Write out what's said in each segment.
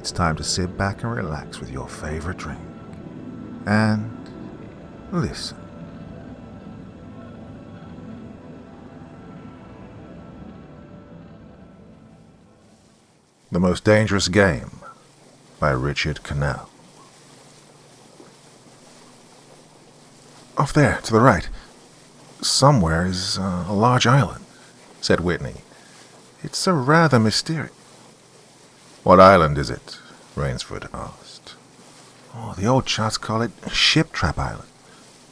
it's time to sit back and relax with your favorite drink. And listen. The Most Dangerous Game by Richard Cannell. Off there, to the right. Somewhere is a large island, said Whitney. It's a rather mysterious. What island is it? Rainsford asked. Oh, the old charts call it Ship Trap Island,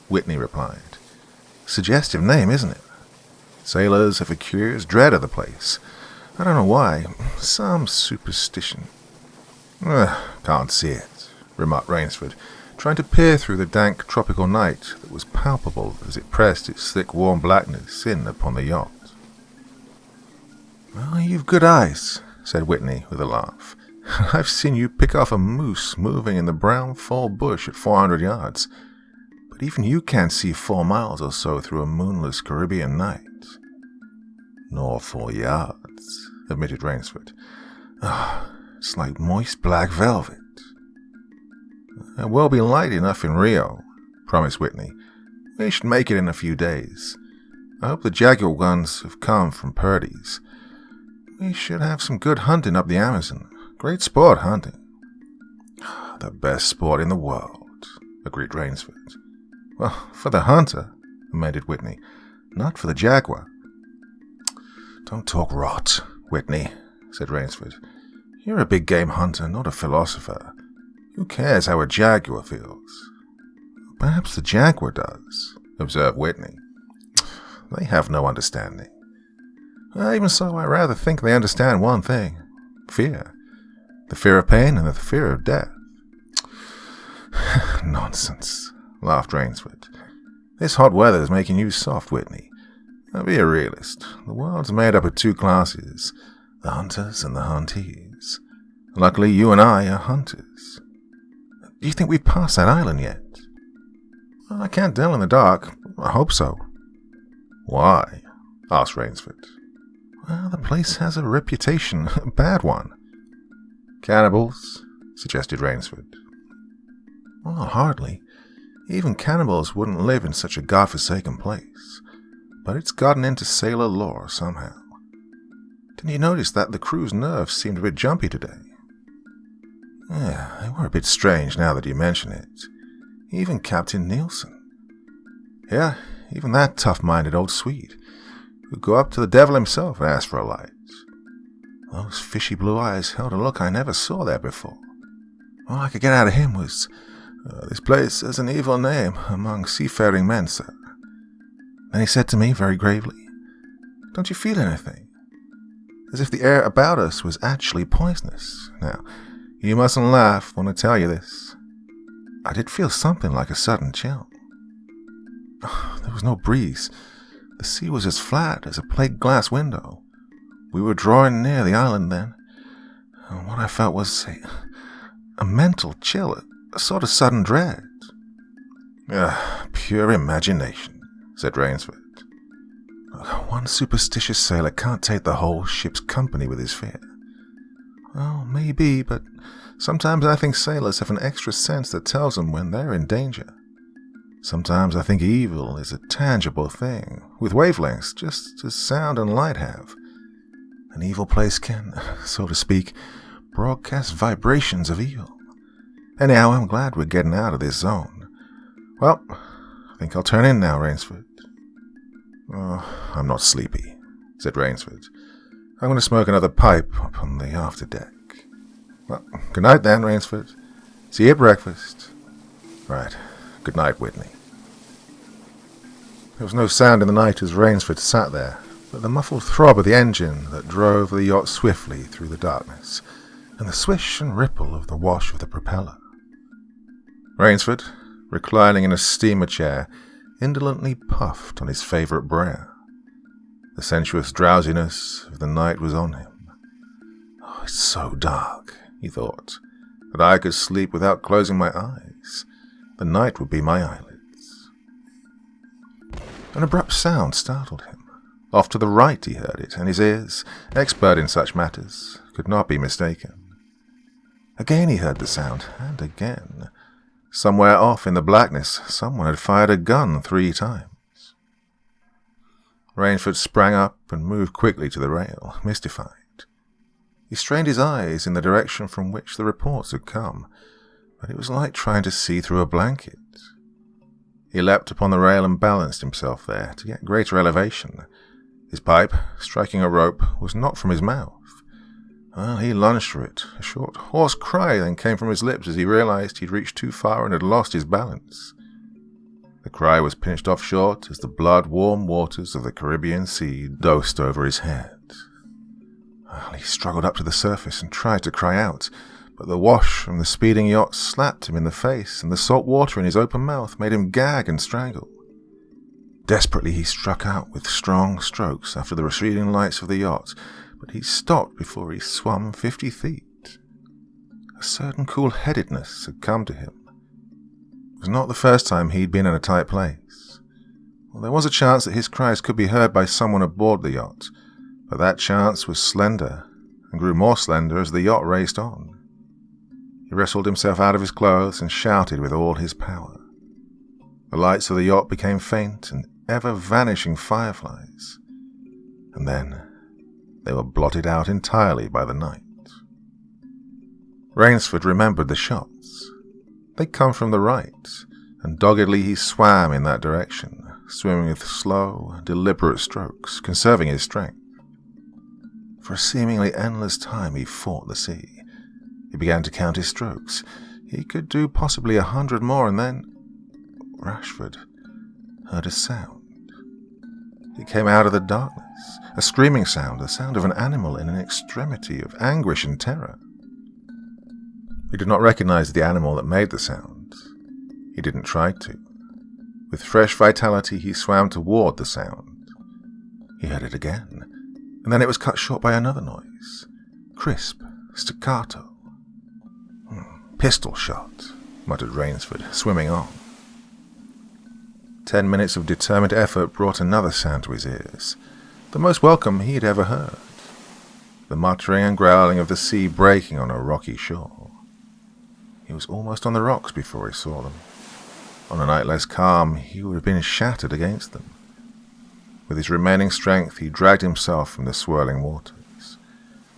Whitney replied. Suggestive name, isn't it? Sailors have a curious dread of the place. I don't know why. Some superstition. Can't see it, remarked Rainsford, trying to peer through the dank tropical night that was palpable as it pressed its thick warm blackness in upon the yacht. Well, you've good eyes, said Whitney with a laugh. I've seen you pick off a moose moving in the brown fall bush at 400 yards, but even you can't see 4 miles or so through a moonless Caribbean night. Nor 4 yards, admitted Rainsford. It's like moist black velvet. It will be light enough in Rio, promised Whitney. We should make it in a few days. I hope the jaguar guns have come from Purdy's. We should have some good hunting up the Amazon. Great sport, hunting. The best sport in the world, agreed Rainsford. Well, for the hunter, amended Whitney, not for the jaguar. Don't talk rot, Whitney, said Rainsford. You're a big game hunter, not a philosopher. Who cares how a jaguar feels? Perhaps the jaguar does, observed Whitney. They have no understanding. Even so, I rather think they understand one thing. Fear. The fear of pain and the fear of death. Nonsense, laughed Rainsford. This hot weather is making you soft, Whitney. Now be a realist. The world's made up of 2 classes, the hunters and the huntees. Luckily, you and I are hunters. Do you think we've passed that island yet? Well, I can't tell in the dark. I hope so. Why? Asked Rainsford. Well, the place has a reputation, a bad one. Cannibals? Suggested Rainsford. Well, hardly. Even cannibals wouldn't live in such a godforsaken place. But it's gotten into sailor lore somehow. Didn't you notice that the crew's nerves seemed a bit jumpy today? Yeah, they were a bit strange now that you mention it. Even Captain Nielsen. Yeah, even that tough-minded old Swede, who'd go up to the devil himself and ask for a light. Those fishy blue eyes held a look I never saw there before. All I could get out of him was, this place has an evil name among seafaring men, sir. Then he said to me very gravely, don't you feel anything? As if the air about us was actually poisonous. Now, you mustn't laugh when I tell you this. I did feel something like a sudden chill. There was no breeze. The sea was as flat as a plate glass window. We were drawing near the island then. And what I felt was a mental chill, a sort of sudden dread. Pure imagination, said Rainsford. One superstitious sailor can't take the whole ship's company with his fear. Well, maybe, but sometimes I think sailors have an extra sense that tells them when they're in danger. Sometimes I think evil is a tangible thing, with wavelengths, just as sound and light have. An evil place can, so to speak, broadcast vibrations of evil. Anyhow, I'm glad we're getting out of this zone. Well, I think I'll turn in now, Rainsford. Oh, I'm not sleepy, said Rainsford. I'm going to smoke another pipe up on the after deck. Well, good night then, Rainsford. See you at breakfast. Right. Good night, Whitney. There was no sound in the night as Rainsford sat there, but the muffled throb of the engine that drove the yacht swiftly through the darkness, and the swish and ripple of the wash of the propeller. Rainsford, reclining in a steamer chair, indolently puffed on his favourite briar. The sensuous drowsiness of the night was on him. Oh, it's so dark, he thought, that I could sleep without closing my eyes. The night would be my eyelids. An abrupt sound startled him. Off to the right he heard it, and his ears, expert in such matters, could not be mistaken. Again he heard the sound, and again. Somewhere off in the blackness, someone had fired a gun 3 times. Rainsford sprang up and moved quickly to the rail, mystified. He strained his eyes in the direction from which the reports had come, but it was like trying to see through a blanket. He leapt upon the rail and balanced himself there to get greater elevation. His pipe, striking a rope, was not from his mouth. Well, he lunged for it. A short, hoarse cry then came from his lips as he realized he'd reached too far and had lost his balance. The cry was pinched off short as the blood-warm waters of the Caribbean Sea dosed over his head. Well, he struggled up to the surface and tried to cry out, but the wash from the speeding yacht slapped him in the face, and the salt water in his open mouth made him gag and strangle. Desperately he struck out with strong strokes after the receding lights of the yacht, but he stopped before he swum 50 feet. A certain cool-headedness had come to him. It was not the first time he'd been in a tight place. Well, there was a chance that his cries could be heard by someone aboard the yacht, but that chance was slender, and grew more slender as the yacht raced on. He wrestled himself out of his clothes and shouted with all his power. The lights of the yacht became faint and ever-vanishing fireflies, and then they were blotted out entirely by the night. Rainsford remembered the shots. They'd come from the right, and doggedly he swam in that direction, swimming with slow, deliberate strokes, conserving his strength. For a seemingly endless time he fought the sea. He began to count his strokes. He could do possibly 100 more, and then Rashford heard a sound. It came out of the darkness, a screaming sound, the sound of an animal in an extremity of anguish and terror. He did not recognize the animal that made the sound. He didn't try to. With fresh vitality he swam toward the sound. He heard it again, and then it was cut short by another noise. Crisp, staccato. Pistol shot, muttered Rainsford, swimming on. 10 minutes of determined effort brought another sound to his ears, the most welcome he had ever heard. The muttering and growling of the sea breaking on a rocky shore. He was almost on the rocks before he saw them. On a night less calm, he would have been shattered against them. With his remaining strength, he dragged himself from the swirling waters.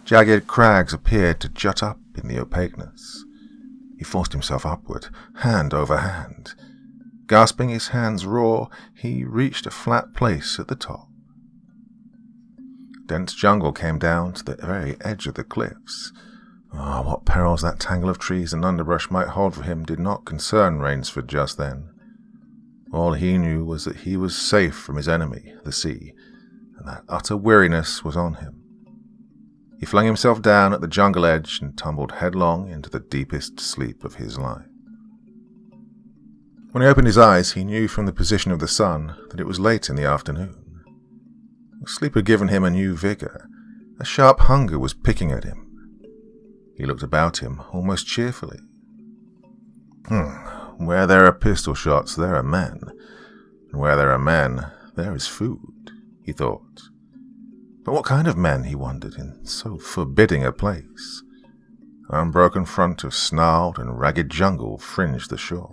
Jagged crags appeared to jut up in the opaqueness. He forced himself upward, hand over hand. Gasping his hands raw, he reached a flat place at the top. Dense jungle came down to the very edge of the cliffs. What perils that tangle of trees and underbrush might hold for him did not concern Rainsford just then. All he knew was that he was safe from his enemy, the sea, and that utter weariness was on him. He flung himself down at the jungle edge and tumbled headlong into the deepest sleep of his life. When he opened his eyes, he knew from the position of the sun that it was late in the afternoon. Sleep had given him a new vigor. A sharp hunger was picking at him. He looked about him almost cheerfully. Where there are pistol shots, there are men. And where there are men, there is food, he thought. But what kind of men, he wondered, in so forbidding a place? An unbroken front of snarled and ragged jungle fringed the shore.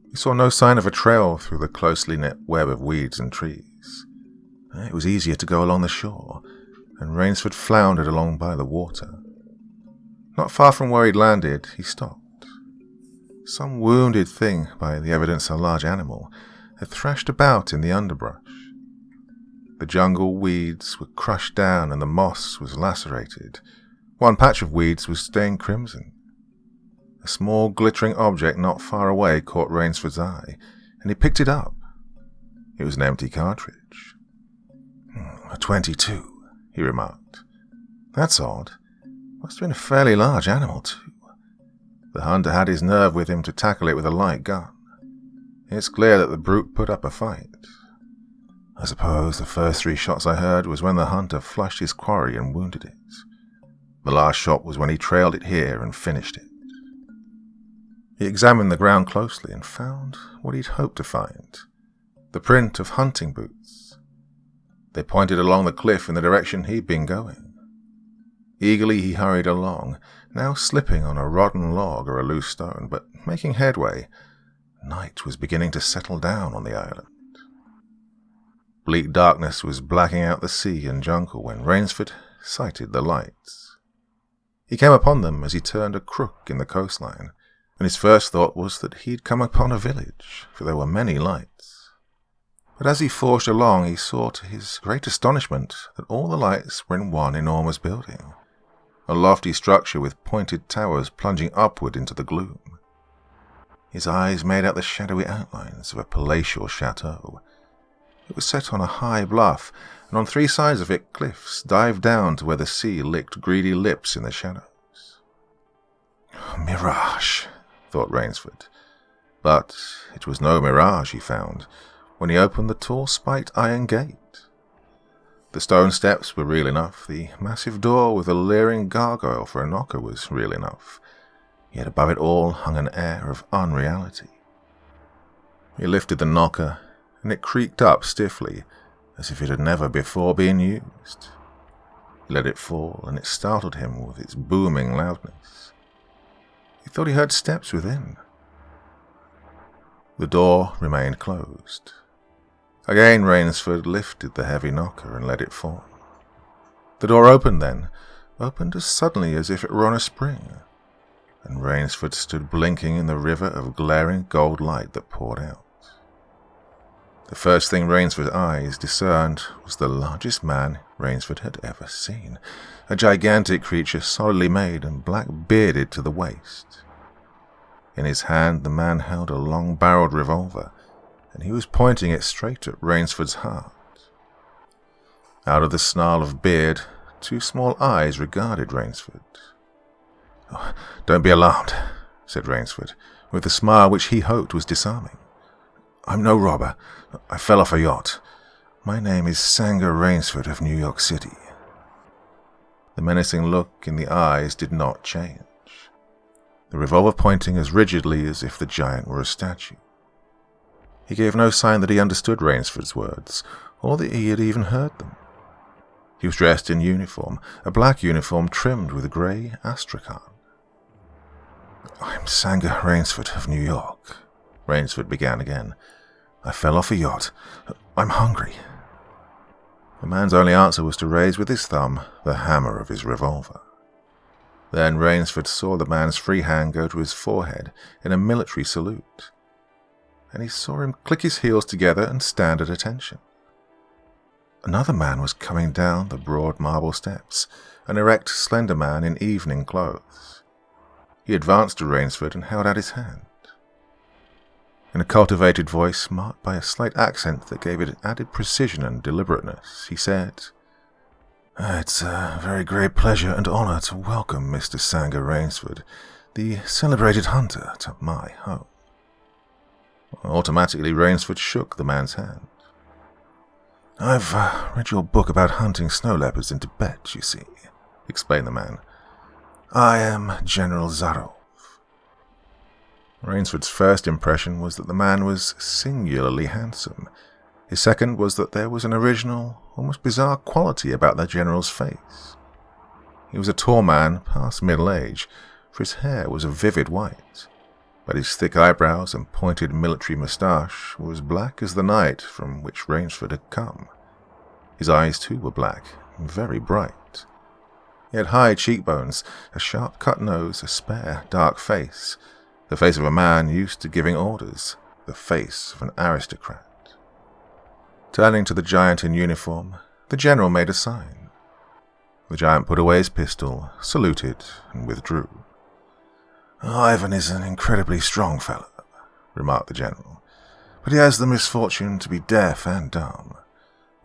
He saw no sign of a trail through the closely knit web of weeds and trees. It was easier to go along the shore, and Rainsford floundered along by the water. Not far from where he'd landed, he stopped. Some wounded thing, by the evidence a large animal, had thrashed about in the underbrush. The jungle weeds were crushed down and the moss was lacerated. One patch of weeds was stained crimson. A small glittering object not far away caught Rainsford's eye, and he picked it up. It was an empty cartridge. A .22, he remarked. That's odd. Must have been a fairly large animal, too. The hunter had his nerve with him to tackle it with a light gun. It's clear that the brute put up a fight. I suppose the first 3 shots I heard was when the hunter flushed his quarry and wounded it. The last shot was when he trailed it here and finished it. He examined the ground closely and found what he'd hoped to find. The print of hunting boots. They pointed along the cliff in the direction he'd been going. Eagerly he hurried along, now slipping on a rotten log or a loose stone, but making headway. Night was beginning to settle down on the island. Bleak darkness was blacking out the sea and jungle when Rainsford sighted the lights. He came upon them as he turned a crook in the coastline, and his first thought was that he'd come upon a village, for there were many lights. But as he forged along, he saw to his great astonishment that all the lights were in one enormous building, a lofty structure with pointed towers plunging upward into the gloom. His eyes made out the shadowy outlines of a palatial chateau. It was set on a high bluff, and on 3 sides of it cliffs dived down to where the sea licked greedy lips in the shadows. Mirage, thought Rainsford. But it was no mirage, he found, when he opened the tall spiked iron gate. The stone steps were real enough, the massive door with a leering gargoyle for a knocker was real enough, yet above it all hung an air of unreality. He lifted the knocker, and it creaked up stiffly, as if it had never before been used. He let it fall, and it startled him with its booming loudness. He thought he heard steps within. The door remained closed. Again Rainsford lifted the heavy knocker and let it fall. The door opened then, opened as suddenly as if it were on a spring, and Rainsford stood blinking in the river of glaring gold light that poured out. The first thing Rainsford's eyes discerned was the largest man Rainsford had ever seen, a gigantic creature solidly made and black-bearded to the waist. In his hand the man held a long-barreled revolver, and he was pointing it straight at Rainsford's heart. Out of the snarl of beard, 2 small eyes regarded Rainsford. "Oh, don't be alarmed," said Rainsford, with a smile which he hoped was disarming. "I'm no robber. I fell off a yacht. My name is Sanger Rainsford of New York City." The menacing look in the eyes did not change, the revolver pointing as rigidly as if the giant were a statue. He gave no sign that he understood Rainsford's words, or that he had even heard them. He was dressed in uniform, a black uniform trimmed with grey astrakhan. "I'm Sanger Rainsford of New York," Rainsford began again. "I fell off a yacht. I'm hungry." The man's only answer was to raise with his thumb the hammer of his revolver. Then Rainsford saw the man's free hand go to his forehead in a military salute, and he saw him click his heels together and stand at attention. Another man was coming down the broad marble steps, an erect, slender man in evening clothes. He advanced to Rainsford and held out his hand. In a cultivated voice marked by a slight accent that gave it added precision and deliberateness, he said, "It's a very great pleasure and honor to welcome Mr. Sanger Rainsford, the celebrated hunter, to my home." Automatically, Rainsford shook the man's hand. "I've read your book about hunting snow leopards in Tibet, you see," explained the man. "I am General Zarov." Rainsford's first impression was that the man was singularly handsome. His second was that there was an original, almost bizarre quality about the general's face. He was a tall man, past middle age, for his hair was a vivid white, but his thick eyebrows and pointed military moustache were as black as the night from which Rainsford had come. His eyes, too, were black, and very bright. He had high cheekbones, a sharp-cut nose, a spare, dark face, the face of a man used to giving orders, the face of an aristocrat. Turning to the giant in uniform, the general made a sign. The giant put away his pistol, saluted, and withdrew. "Ivan is an incredibly strong fellow," remarked the general, "but he has the misfortune to be deaf and dumb.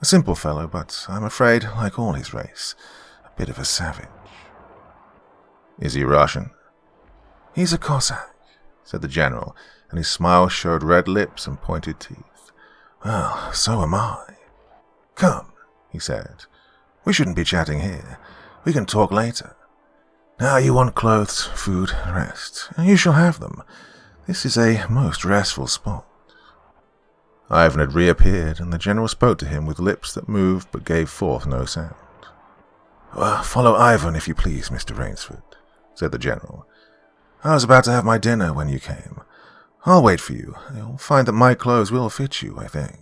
A simple fellow, but I'm afraid, like all his race, a bit of a savage." "Is he Russian?" "He's a Cossack," said the general, and his smile showed red lips and pointed teeth. "Well, so am I. Come," he said. "We shouldn't be chatting here. We can talk later. Now you want clothes, food, rest, and you shall have them. This is a most restful spot." Ivan had reappeared, and the general spoke to him with lips that moved but gave forth no sound. Follow Ivan, if you please, Mr. Rainsford, said the General. I was about to have my dinner when you came. I'll wait for you. You'll find that my clothes will fit you, I think.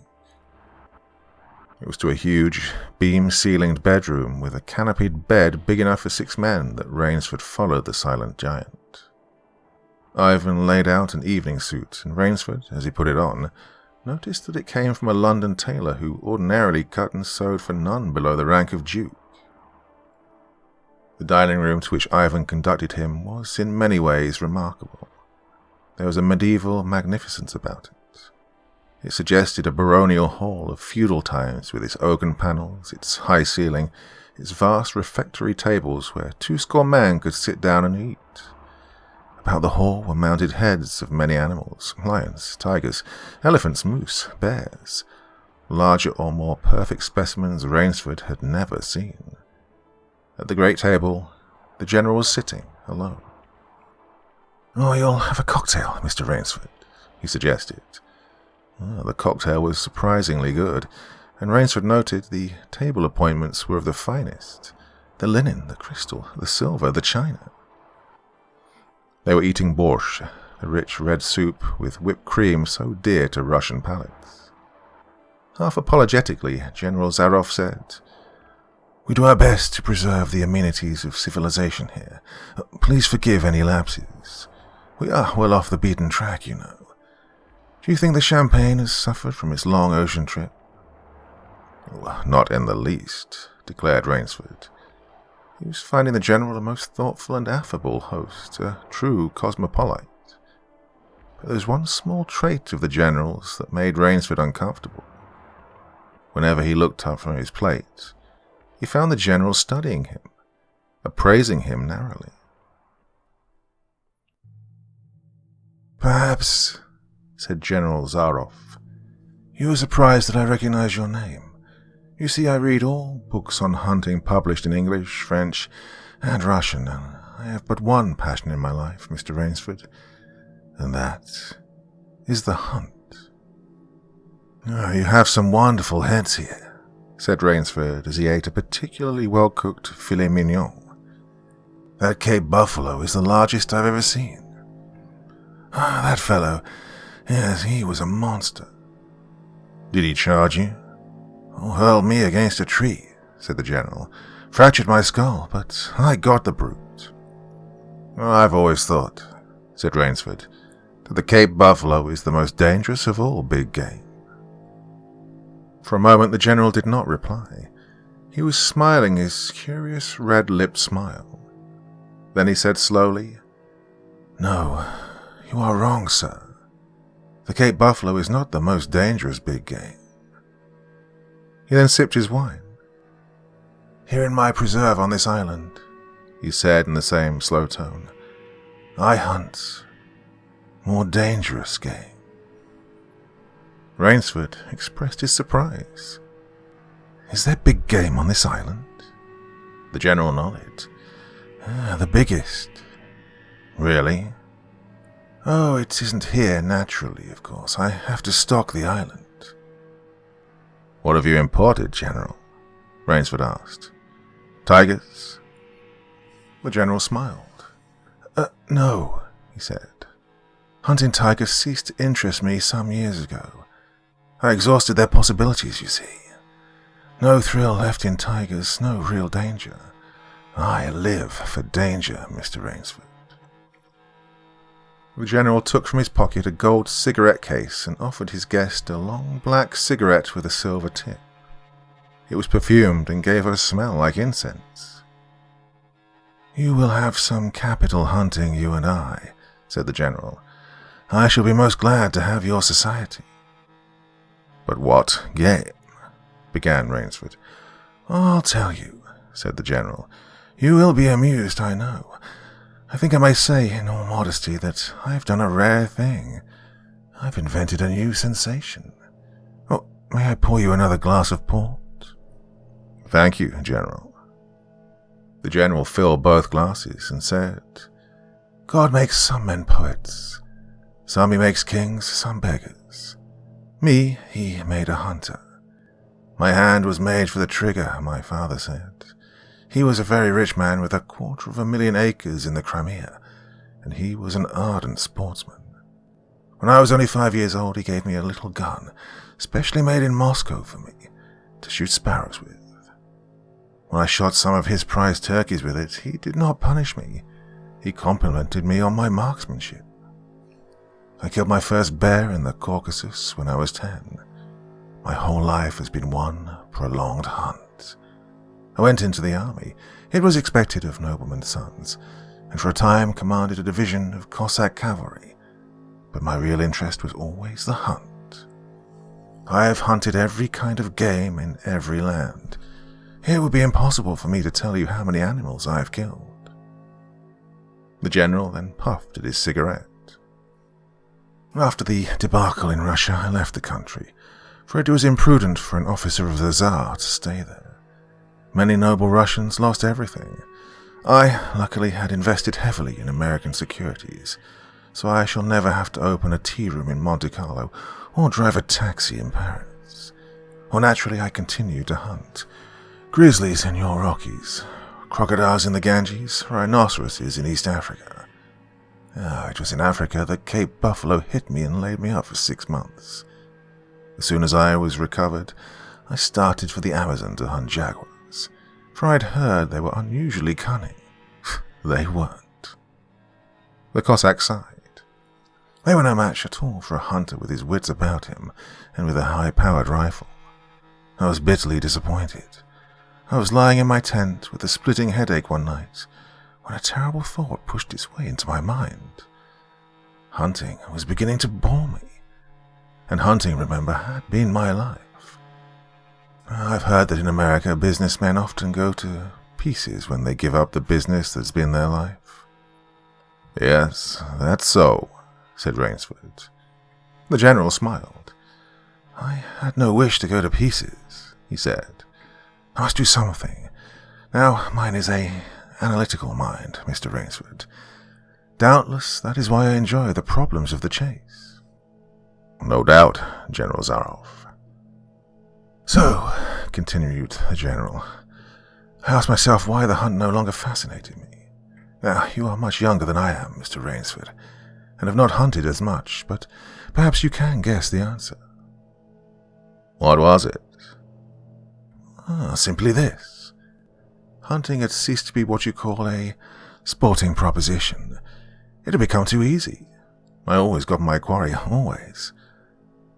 It was to a huge, beam-ceilinged bedroom with a canopied bed big enough for 6 men that Rainsford followed the silent giant. Ivan laid out an evening suit, and Rainsford, as he put it on, noticed that it came from a London tailor who ordinarily cut and sewed for none below the rank of duke. The dining room to which Ivan conducted him was in many ways remarkable. There was a medieval magnificence about it. It suggested a baronial hall of feudal times with its oaken panels, its high ceiling, its vast refectory tables where 20 men could sit down and eat. About the hall were mounted heads of many animals, lions, tigers, elephants, moose, bears, larger or more perfect specimens Rainsford had never seen. At the great table, the General was sitting alone. "Oh, you'll have a cocktail, Mr. Rainsford," he suggested. The cocktail was surprisingly good, and Rainsford noted the table appointments were of the finest. The linen, the crystal, the silver, the china. They were eating borscht, a rich red soup with whipped cream so dear to Russian palates. Half apologetically, General Zaroff said, "We do our best to preserve the amenities of civilization here. Please forgive any lapses. We are well off the beaten track, you know. Do you think the champagne has suffered from its long ocean trip?" "Not in the least," declared Rainsford. He was finding the General a most thoughtful and affable host, a true cosmopolite. But there was one small trait of the General's that made Rainsford uncomfortable. Whenever he looked up from his plate, he found the General studying him, appraising him narrowly. "Perhaps," said General Zaroff, "you are surprised that I recognize your name. You see, I read all books on hunting published in English, French, and Russian, and I have but one passion in my life, Mr. Rainsford, and that is the hunt." "Oh, you have some wonderful heads here," said Rainsford as he ate a particularly well-cooked filet mignon. "That Cape buffalo is the largest I've ever seen. That fellow, yes, he was a monster." "Did he charge you?" "Oh, hurled me against a tree," said the General. "Fractured my skull, but I got the brute." "I've always thought," said Rainsford, "that the Cape buffalo is the most dangerous of all big game." For a moment the General did not reply. He was smiling his curious red-lipped smile. Then he said slowly, "No, you are wrong, sir. The Cape buffalo is not the most dangerous big game." He then sipped his wine. "Here in my preserve on this island," he said in the same slow tone, "I hunt more dangerous game." Rainsford expressed his surprise. "Is there big game on this island?" The General nodded. "The biggest." "Really?" "Oh, it isn't here naturally, of course. I have to stock the island." "What have you imported, General?" Rainsford asked. "Tigers?" The General smiled. "No," he said. "Hunting tigers ceased to interest me some years ago. I exhausted their possibilities, you see. No thrill left in tigers, no real danger. I live for danger, Mr. Rainsford." The General took from his pocket a gold cigarette case and offered his guest a long black cigarette with a silver tip. It was perfumed and gave a smell like incense. "You will have some capital hunting, you and I," said the General. "I shall be most glad to have your society." "But what game?" began Rainsford. "I'll tell you," said the General. "You will be amused, I know. I think I may say, in all modesty, that I've done a rare thing. I've invented a new sensation. Oh, may I pour you another glass of port?" "Thank you, General." The General filled both glasses and said, "God makes some men poets. Some he makes kings, some beggars. Me he made a hunter. My hand was made for the trigger, my father said. He was a very rich man with 250,000 acres in the Crimea, and he was an ardent sportsman. When I was only 5 years old, he gave me a little gun, specially made in Moscow for me, to shoot sparrows with. When I shot some of his prized turkeys with it, he did not punish me. He complimented me on my marksmanship. I killed my first bear in the Caucasus when I was 10. My whole life has been one prolonged hunt. I went into the army. It was expected of noblemen's sons, and for a time commanded a division of Cossack cavalry. But my real interest was always the hunt. I have hunted every kind of game in every land. It would be impossible for me to tell you how many animals I have killed. The general then puffed at his cigarette. After the debacle in Russia, I left the country, for it was imprudent for an officer of the Tsar to stay there. Many noble Russians lost everything. I, luckily, had invested heavily in American securities, so I shall never have to open a tea room in Monte Carlo or drive a taxi in Paris. Or naturally, I continued to hunt. Grizzlies in your Rockies, crocodiles in the Ganges, rhinoceroses in East Africa. It was in Africa that Cape Buffalo hit me and laid me up for 6 months. As soon as I was recovered, I started for the Amazon to hunt jaguars, for I'd heard they were unusually cunning. They weren't. The Cossack sighed. They were no match at all for a hunter with his wits about him and with a high-powered rifle. I was bitterly disappointed. I was lying in my tent with a splitting headache one night when a terrible thought pushed its way into my mind. Hunting was beginning to bore me, and hunting, remember, had been my life. I've heard that in America businessmen often go to pieces when they give up the business that's been their life. Yes, that's so, said Rainsford. The general smiled. I had no wish to go to pieces, he said. I must do something. Now, mine is an analytical mind, Mr. Rainsford. Doubtless that is why I enjoy the problems of the chase. No doubt, General Zaroff. So, continued the general, I asked myself why the hunt no longer fascinated me. Now, you are much younger than I am, Mr. Rainsford, and have not hunted as much, but perhaps you can guess the answer. What was it? Simply this. Hunting had ceased to be what you call a sporting proposition. It had become too easy. I always got my quarry, always.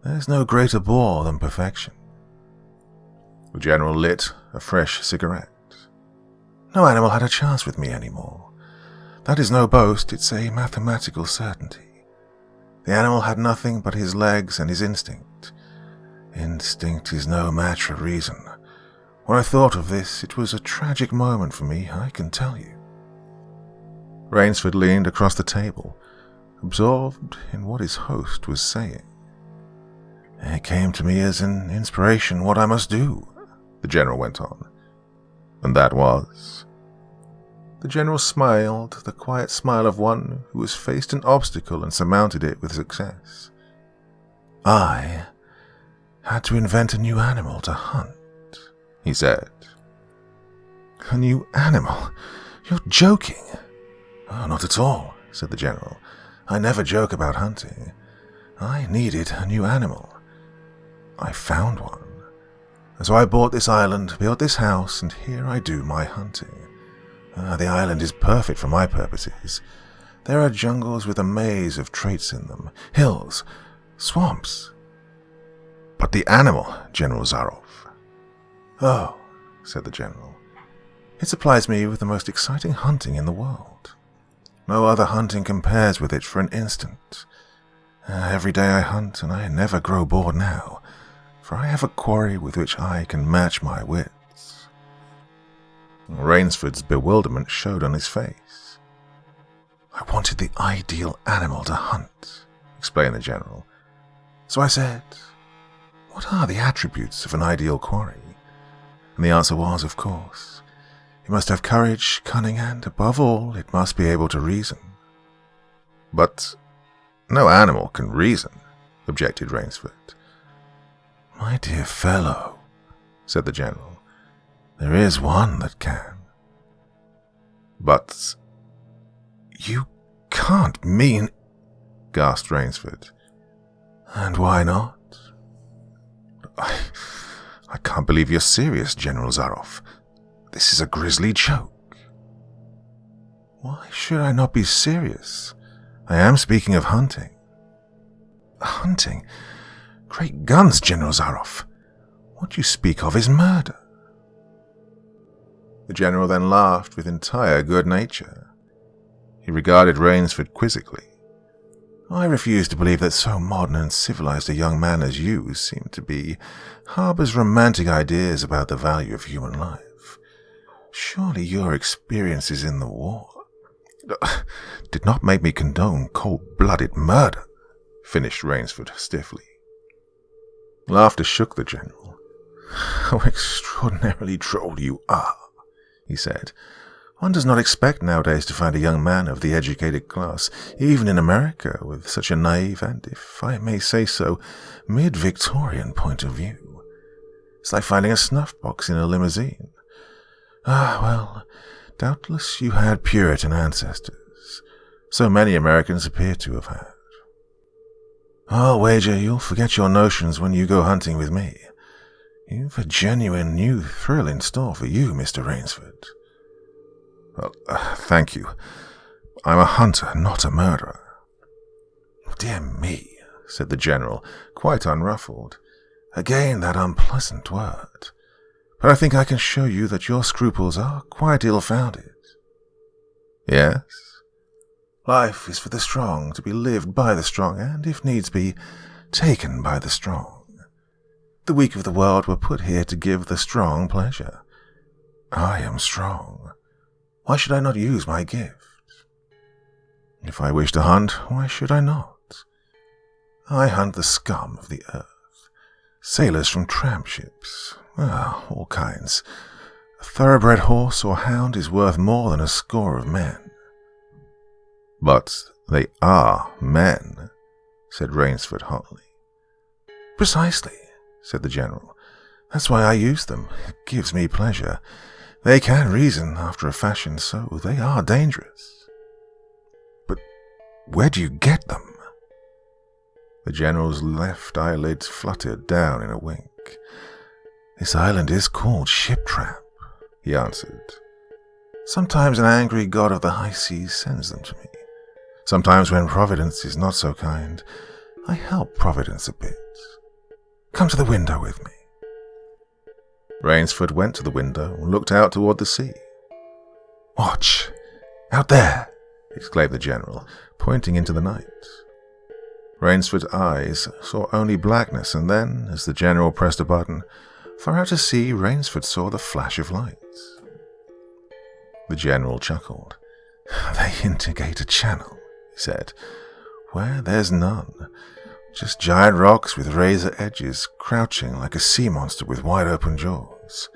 There's no greater bore than perfection. The general lit a fresh cigarette. No animal had a chance with me anymore. That is no boast, it's a mathematical certainty. The animal had nothing but his legs and his instinct. Instinct is no match for reason. When I thought of this, it was a tragic moment for me, I can tell you. Rainsford leaned across the table, absorbed in what his host was saying. It came to me as an inspiration what I must do, the general went on. And that was? The general smiled, the quiet smile of one who has faced an obstacle and surmounted it with success. I had to invent a new animal to hunt, he said. A new animal? You're joking. Oh, not at all, said the general. I never joke about hunting. I needed a new animal. I found one. So I bought this island, built this house, and here I do my hunting. The island is perfect for my purposes. There are jungles with a maze of traits in them, hills, swamps. But the animal, General Zaroff. Oh, said the general. It supplies me with the most exciting hunting in the world. No other hunting compares with it for an instant. Every day I hunt, and I never grow bored now, for I have a quarry with which I can match my wits. Rainsford's bewilderment showed on his face. I wanted the ideal animal to hunt, explained the general. So I said, what are the attributes of an ideal quarry? And the answer was, of course, it must have courage, cunning, and, above all, it must be able to reason. But no animal can reason, objected Rainsford. My dear fellow, said the general, there is one that can. But you can't mean, gasped Rainsford. And why not? I can't believe you're serious, General Zaroff. This is a grisly joke. Why should I not be serious? I am speaking of hunting. Hunting? Great guns, General Zaroff. What you speak of is murder. The General then laughed with entire good nature. He regarded Rainsford quizzically. I refuse to believe that so modern and civilized a young man as you seem to be harbors romantic ideas about the value of human life. Surely your experiences in the war did not make me condone cold-blooded murder, finished Rainsford stiffly. Laughter shook the General. How extraordinarily droll you are, he said. One does not expect nowadays to find a young man of the educated class, even in America, with such a naive and, if I may say so, mid-Victorian point of view. It's like finding a snuff-box in a limousine. Ah, well, doubtless you had Puritan ancestors. So many Americans appear to have had. I'll wager you'll forget your notions when you go hunting with me. You've a genuine new thrill in store for you, Mr. Rainsford. Well, thank you. I'm a hunter, not a murderer. Dear me, said the General, quite unruffled. Again that unpleasant word. But I think I can show you that your scruples are quite ill-founded. Yes? Life is for the strong, to be lived by the strong, and, if needs be, taken by the strong. The weak of the world were put here to give the strong pleasure. I am strong. Why should I not use my gift? If I wish to hunt, why should I not? I hunt the scum of the earth. Sailors from tramp ships, all kinds. A thoroughbred horse or hound is worth more than a score of men. But they are men, said Rainsford hotly. Precisely, said the General. That's why I use them. It gives me pleasure. They can reason after a fashion, so they are dangerous. But where do you get them? The General's left eyelids fluttered down in a wink. This island is called Shiptrap, he answered. Sometimes an angry god of the high seas sends them to me. Sometimes when Providence is not so kind, I help Providence a bit. Come to the window with me. Rainsford went to the window and looked out toward the sea. Watch! Out there! Exclaimed the General, pointing into the night. Rainsford's eyes saw only blackness, and then, as the General pressed a button, far out to sea Rainsford saw the flash of lights. The General chuckled. They indicate a channel, he said, where there's none. Just giant rocks with razor edges, crouching like a sea monster with wide open jaws.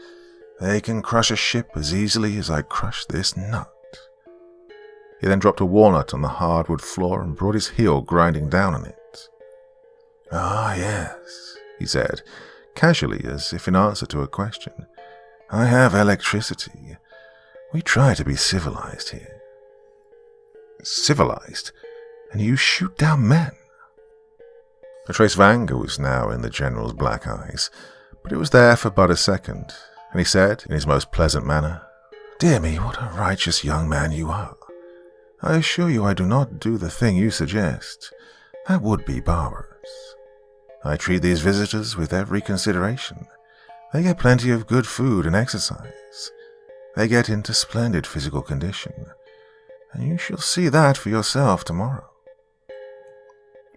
They can crush a ship as easily as I crush this nut. He then dropped a walnut on the hardwood floor and brought his heel grinding down on it. Ah, yes, he said, casually, as if in answer to a question. I have electricity. We try to be civilized here. Civilized? And you shoot down men? A trace of anger was now in the General's black eyes, but it was there for but a second, and he said, in his most pleasant manner, Dear me, what a righteous young man you are. I assure you I do not do the thing you suggest. That would be barbarous. I treat these visitors with every consideration. They get plenty of good food and exercise. They get into splendid physical condition, and you shall see that for yourself tomorrow.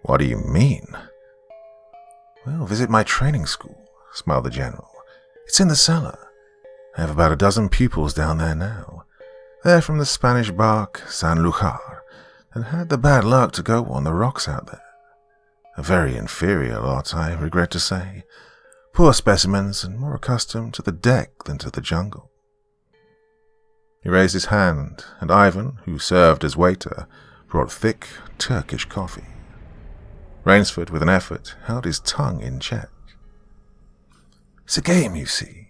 What do you mean? Well, visit my training school, smiled the General. It's in the cellar. I have about a dozen pupils down there now. They're from the Spanish bark San Lucar, and had the bad luck to go on the rocks out there. A very inferior lot, I regret to say. Poor specimens and more accustomed to the deck than to the jungle. He raised his hand, and Ivan, who served as waiter, brought thick Turkish coffee. Rainsford, with an effort, held his tongue in check. It's a game, you see,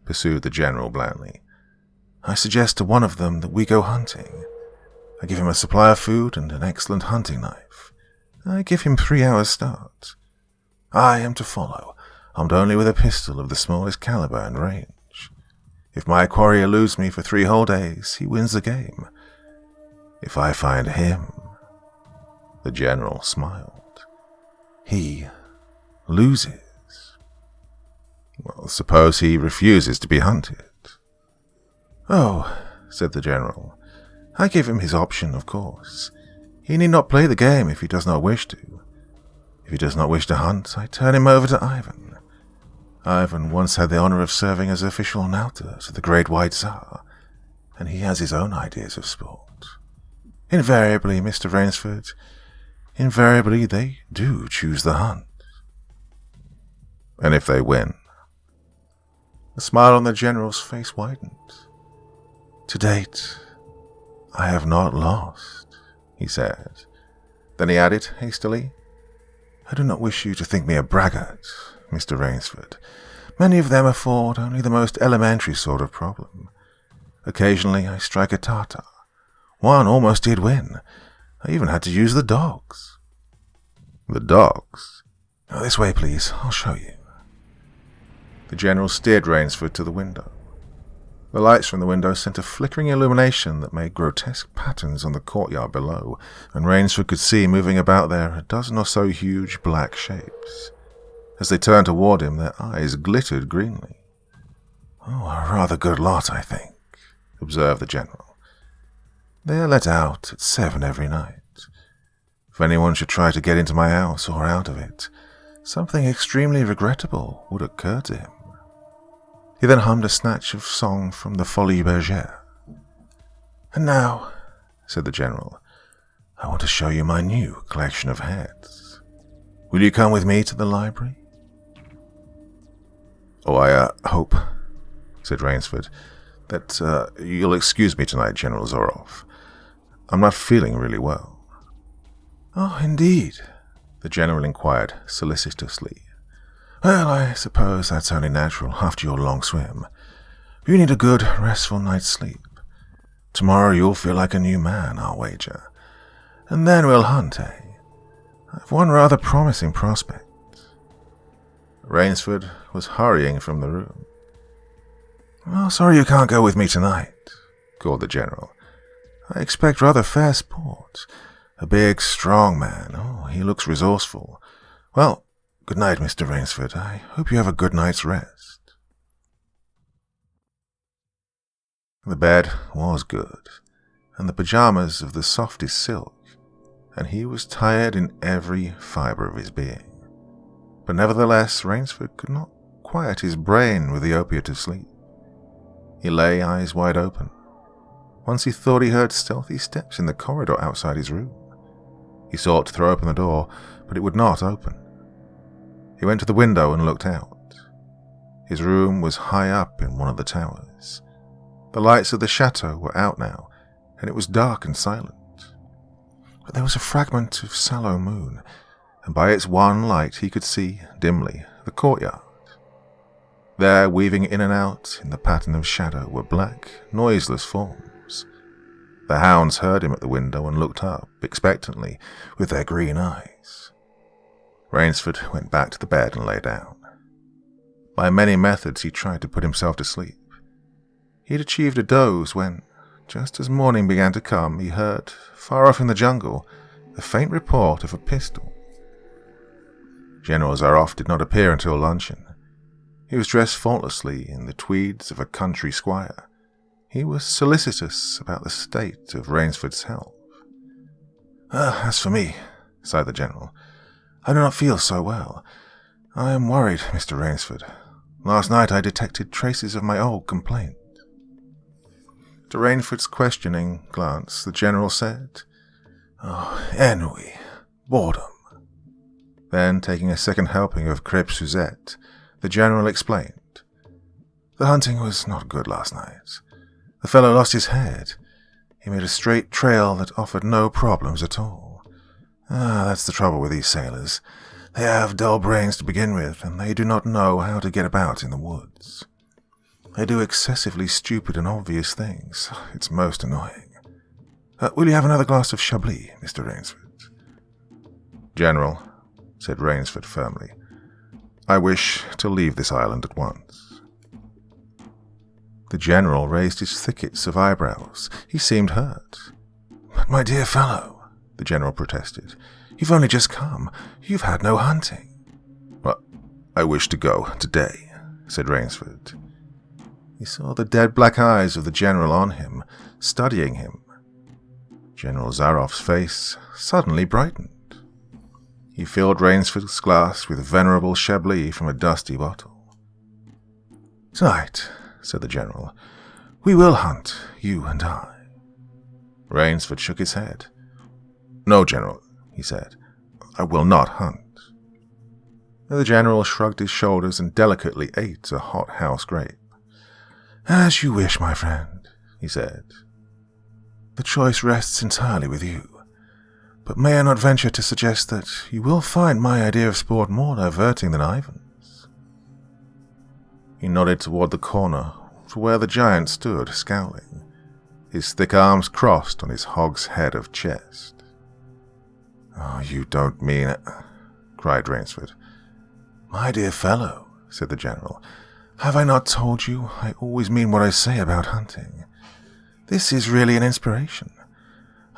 pursued the General blandly. I suggest to one of them that we go hunting. I give him a supply of food and an excellent hunting knife. I give him 3 hours' start. I am to follow, armed only with a pistol of the smallest caliber and range. If my quarry eludes me for 3 whole days, he wins the game. If I find him," the general smiled, "he loses." "Well, suppose he refuses to be hunted?" "Oh," said the general, "I give him his option, of course. He need not play the game if he does not wish to. If he does not wish to hunt, I turn him over to Ivan. Ivan once had the honor of serving as official nauta to the Great White Tsar, and he has his own ideas of sport. Invariably, Mr. Rainsford, invariably they do choose the hunt." "And if they win?" The smile on the general's face widened. "To date, I have not lost," he said. Then he added hastily, "I do not wish you to think me a braggart, Mr. Rainsford. Many of them afford only the most elementary sort of problem. Occasionally I strike a tartar. One almost did win. I even had to use the dogs." "The dogs?" "Oh, this way, please. I'll show you." The general steered Rainsford to the window. The lights from the window sent a flickering illumination that made grotesque patterns on the courtyard below, and Rainsford could see moving about there a dozen or so huge black shapes. As they turned toward him, their eyes glittered greenly. "Oh, a rather good lot, I think," observed the general. "They are let out at 7 every night. If anyone should try to get into my house or out of it, something extremely regrettable would occur to him." He then hummed a snatch of song from the Folie Bergère. "And now," said the general, "I want to show you my new collection of heads. Will you come with me to the library?" "Oh, I hope," said Rainsford, "that you'll excuse me tonight, General Zorov. I'm not feeling really well." "Oh, indeed?" the general inquired solicitously. "Well, I suppose that's only natural after your long swim. You need a good, restful night's sleep. Tomorrow you'll feel like a new man, I'll wager. And then we'll hunt, eh? I've one rather promising prospect." Rainsford was hurrying from the room. "Oh, sorry you can't go with me tonight," called the general. "I expect rather fair sport. A big, strong man. Oh, he looks resourceful. Well, good night, Mr. Rainsford. I hope you have a good night's rest." The bed was good, and the pajamas of the softest silk, and he was tired in every fibre of his being. But nevertheless, Rainsford could not quiet his brain with the opiate of sleep. He lay, eyes wide open. Once he thought he heard stealthy steps in the corridor outside his room. He sought to throw open the door, but it would not open. He went to the window and looked out. His room was high up in one of the towers. The lights of the chateau were out now, and it was dark and silent. But there was a fragment of sallow moon, and by its one light he could see, dimly, the courtyard. There, weaving in and out in the pattern of shadow, were black, noiseless forms. The hounds heard him at the window and looked up, expectantly, with their green eyes. Rainsford went back to the bed and lay down. By many methods he tried to put himself to sleep. He had achieved a doze when, just as morning began to come, he heard, far off in the jungle, the faint report of a pistol. General Zaroff did not appear until luncheon. He was dressed faultlessly in the tweeds of a country squire. He was solicitous about the state of Rainsford's health. "As for me," sighed the general, "I do not feel so well. I am worried, Mr. Rainsford. Last night I detected traces of my old complaint." To Rainsford's questioning glance, the general said, "Oh, ennui, boredom." Then, taking a second helping of crêpe Suzette, the general explained, "The hunting was not good last night. The fellow lost his head. He made a straight trail that offered no problems at all. That's the trouble with these sailors. They have dull brains to begin with, and they do not know how to get about in the woods. They do excessively stupid and obvious things. It's most annoying. Will you have another glass of Chablis, Mr. Rainsford? General, said Rainsford firmly, I wish to leave this island at once. The General raised his thickets of eyebrows. He seemed hurt. But my dear fellow, the General protested, you've only just come. You've had no hunting. Well, I wish to go today, said Rainsford. He saw the dead black eyes of the General on him, studying him. General Zaroff's face suddenly brightened. He filled Rainsford's glass with venerable Chablis from a dusty bottle. Tonight, said the General, we will hunt, you and I. Rainsford shook his head. No, General, he said, I will not hunt. The General shrugged his shoulders and delicately ate a hot house grape. As you wish, my friend, he said. The choice rests entirely with you. But may I not venture to suggest that you will find my idea of sport more diverting than Ivan's? He nodded toward the corner to where the giant stood, scowling, his thick arms crossed on his hogshead of chest. Oh, you don't mean it, cried Rainsford. My dear fellow, said the General, have I not told you I always mean what I say about hunting? This is really an inspiration.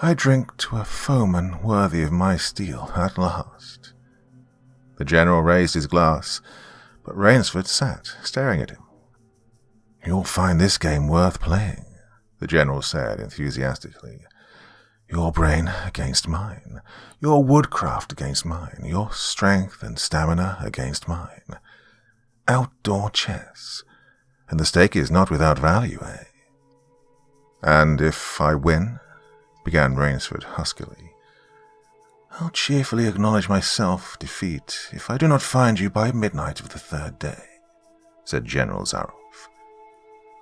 I drink to a foeman worthy of my steel at last. The General raised his glass, but Rainsford sat, staring at him. You'll find this game worth playing, the General said enthusiastically. Your brain against mine, your woodcraft against mine, your strength and stamina against mine. Outdoor chess, and the stake is not without value, eh? And if I win, began Rainsford huskily, I'll cheerfully acknowledge my self-defeat if I do not find you by midnight of the third day, said General Zaroff.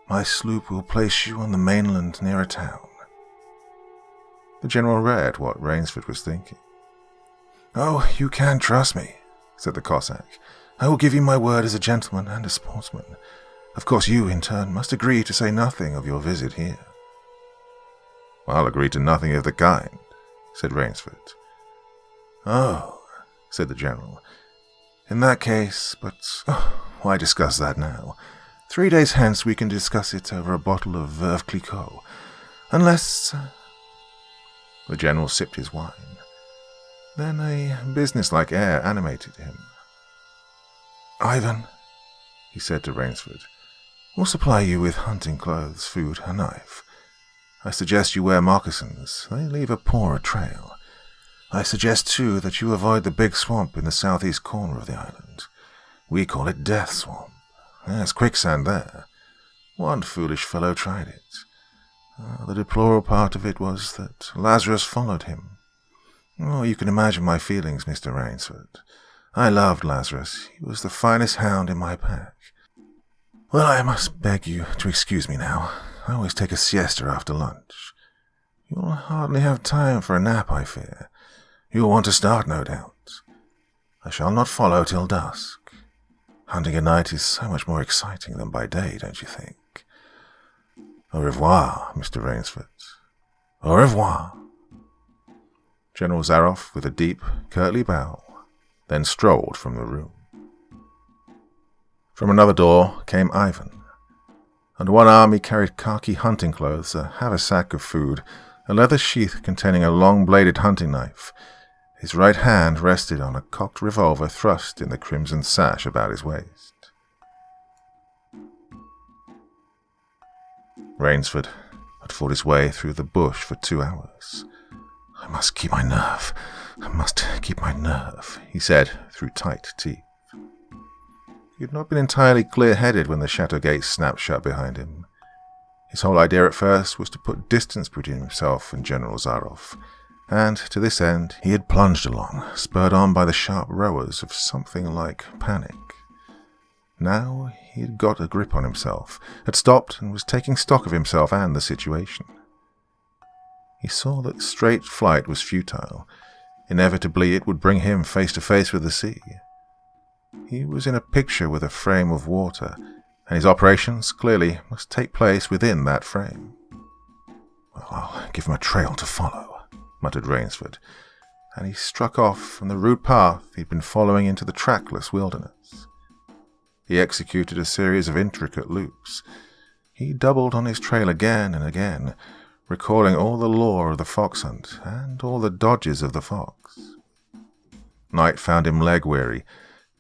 My sloop will place you on the mainland near a town. The General read what Rainsford was thinking. Oh, you can trust me, said the Cossack. I will give you my word as a gentleman and a sportsman. Of course you, in turn, must agree to say nothing of your visit here. I'll agree to nothing of the kind, said Rainsford. Oh, said the General. In that case, but why discuss that now? 3 days hence we can discuss it over a bottle of Veuve Clicquot. Unless... The General sipped his wine. Then a businesslike air animated him. Ivan, he said to Rainsford, will supply you with hunting clothes, food, a knife. I suggest you wear moccasins. They leave a poorer trail. I suggest, too, that you avoid the big swamp in the southeast corner of the island. We call it Death Swamp. There's quicksand there. One foolish fellow tried it. The deplorable part of it was that Lazarus followed him. Oh, you can imagine my feelings, Mr. Rainsford. I loved Lazarus. He was the finest hound in my pack. Well, I must beg you to excuse me now. I always take a siesta after lunch. You'll hardly have time for a nap, I fear. You'll want to start, no doubt. I shall not follow till dusk. Hunting at night is so much more exciting than by day, don't you think? Au revoir, Mr. Rainsford. Au revoir. General Zaroff, with a deep, curtly bow, then strolled from the room. From another door came Ivan. Under one arm he carried khaki hunting clothes, a haversack of food, a leather sheath containing a long-bladed hunting knife. His right hand rested on a cocked revolver thrust in the crimson sash about his waist. Rainsford had fought his way through the bush for 2 hours. I must keep my nerve. I must keep my nerve, he said through tight teeth. He had not been entirely clear-headed when the chateau gate snapped shut behind him. His whole idea at first was to put distance between himself and General Zaroff, and to this end he had plunged along, spurred on by the sharp rowers of something like panic. Now he had got a grip on himself, had stopped and was taking stock of himself and the situation. He saw that straight flight was futile. Inevitably it would bring him face to face with the sea. He was in a picture with a frame of water, and his operations clearly must take place within that frame. "Well, I'll give him a trail to follow," muttered Rainsford, and he struck off from the rude path he'd been following into the trackless wilderness. He executed a series of intricate loops. He doubled on his trail again and again, recalling all the lore of the fox hunt and all the dodges of the fox. Night found him leg-weary,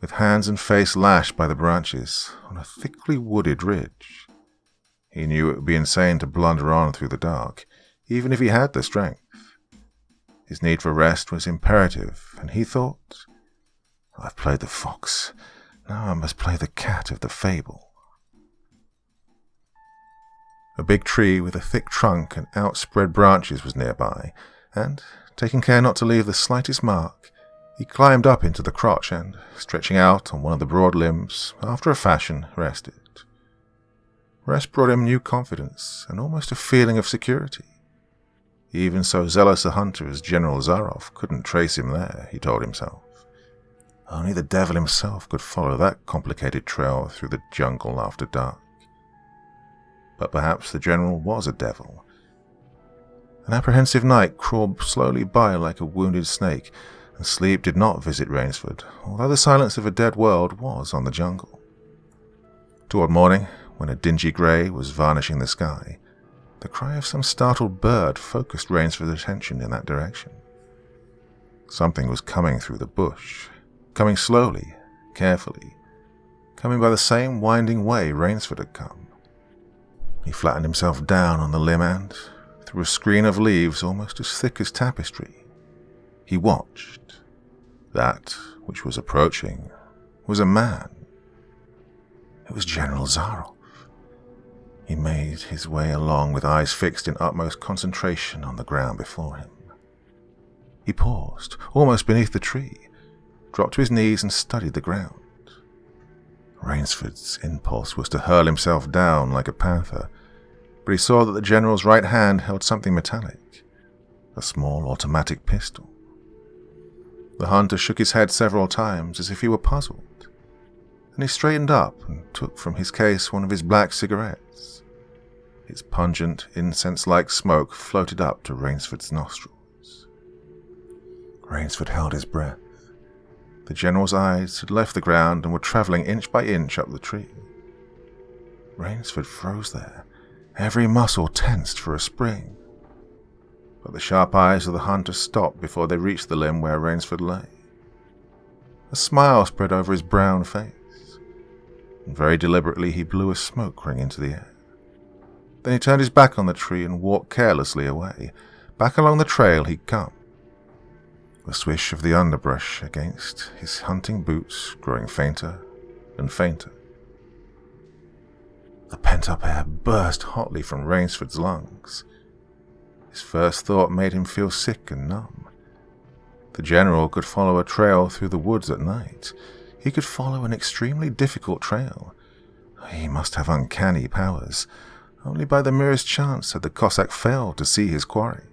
with hands and face lashed by the branches on a thickly wooded ridge. He knew it would be insane to blunder on through the dark, even if he had the strength. His need for rest was imperative, and he thought, "I've played the fox, now I must play the cat of the fable." A big tree with a thick trunk and outspread branches was nearby, and, taking care not to leave the slightest mark, he climbed up into the crotch and, stretching out on one of the broad limbs, after a fashion, rested. Rest brought him new confidence and almost a feeling of security. Even so zealous a hunter as General Zaroff couldn't trace him there, he told himself. Only the devil himself could follow that complicated trail through the jungle after dark. But perhaps the general was a devil. An apprehensive night crawled slowly by like a wounded snake, and sleep did not visit Rainsford, although the silence of a dead world was on the jungle. Toward morning, when a dingy grey was varnishing the sky, the cry of some startled bird focused Rainsford's attention in that direction. Something was coming through the bush, coming slowly, carefully, coming by the same winding way Rainsford had come. He flattened himself down on the limb and, through a screen of leaves almost as thick as tapestry, he watched. That which was approaching was a man. It was General Zaroff. He made his way along with eyes fixed in utmost concentration on the ground before him. He paused, almost beneath the tree, dropped to his knees and studied the ground. Rainsford's impulse was to hurl himself down like a panther, but he saw that the general's right hand held something metallic, a small automatic pistol. The hunter shook his head several times as if he were puzzled. Then he straightened up and took from his case one of his black cigarettes. Its pungent, incense-like smoke floated up to Rainsford's nostrils. Rainsford held his breath. The general's eyes had left the ground and were travelling inch by inch up the tree. Rainsford froze there, every muscle tensed for a spring. But the sharp eyes of the hunter stopped before they reached the limb where Rainsford lay. A smile spread over his brown face, and very deliberately he blew a smoke ring into the air. Then he turned his back on the tree and walked carelessly away, back along the trail he'd come. The swish of the underbrush against his hunting boots growing fainter and fainter. The pent-up air burst hotly from Rainsford's lungs. His first thought made him feel sick and numb. The general could follow a trail through the woods at night. He could follow an extremely difficult trail. He must have uncanny powers. Only by the merest chance had the Cossack failed to see his quarry.